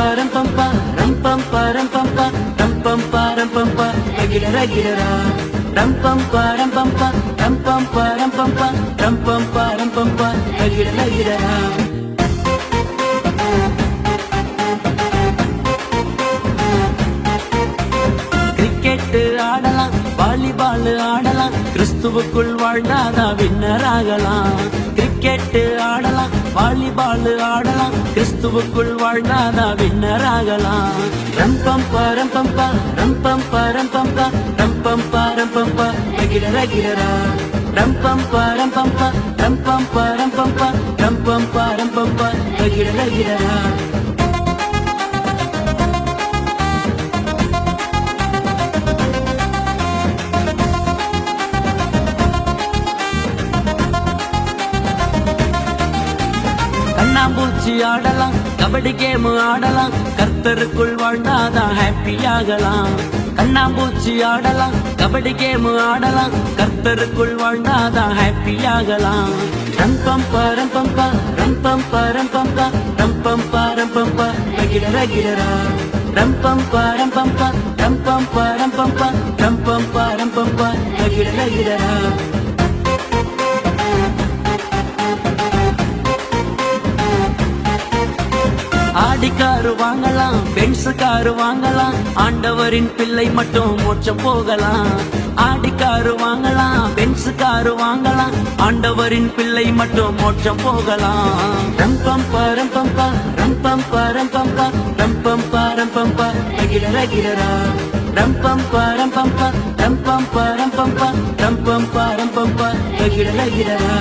param pam pa, ram pam param pam pa, ram pam param pam pa, ragidara gidara. Ram pam param pam pa, ram pam param pam pa, ram pam param pam pa, ragidara gidara. Cricket ஆடலாம், volleyball ஆடலாம், கிறிஸ்துவுக்குள் வாழ்ந்தாதா winner ஆகலாம். Cricket ஆடலாம், volleyball ஆடலாம், கிறிஸ்துவுக்குள் வாழ்ந்தாதா winner ஆகலாம். ரம்பம் பாரம் பம்பா, ரம்பம் பாரம் பம்பா, ரம்பம் பாரம் பம்பா, ரகிடரா கிடரா. ரம்பம் பாரம் பம்பா, ரம்பம் பாரம் பம்பா, ரம்பம் பாரம் பம்பா, ரகிடரா கிடரா. கண்ணாம்பூச்சி ஆடலாம், கபடி கேம் ஆடலாம், கர்த்தருக்குள் வாழ்ந்தாதான் ஹாப்பி ஆகலாம். கண்ணாம்பூச்சி ஆடலாம், கபடி கேம் ஆடலாம், கர்த்தருக்குள் வாழ்ந்தாதான் ஹாப்பி ஆகலாம். ரம்பம் பாரம் பம்பா, ரம்பம் பாரம் பம்பா, ரம்பம் பாரம் பம்பா, ரகிடரா கிடரா. ரம்பம் பாரம் பம்பா, ரம்பம் பாரம் பம்பா, ரம்பம் பாரம் பம்பா, ரகிடரா கிடரா. ஆடிக்காரு வாங்கலாம், பென்ஸ் காரு வாங்கலாம், ஆண்டவரின் பிள்ளை மட்டும் மோட்சம் போகலாம். ஆடிக்காரு வாங்கலாம், பென்ஸ் காரு வாங்கலாம், ஆண்டவரின் பிள்ளை மட்டும் மோட்சம் போகலாம். ரம்பம் பாரம் பம்பா, ரம்பம் பாரம் பம்பா, ரம்பம் பாரம் பம்பா, ரகிடரா கிடரா. ரம்பம் பாரம் பம்பா, ரம்பம் பாரம் பம்பா, ரம்பம் பாரம் பம்பா, ரகிடரா கிடரா.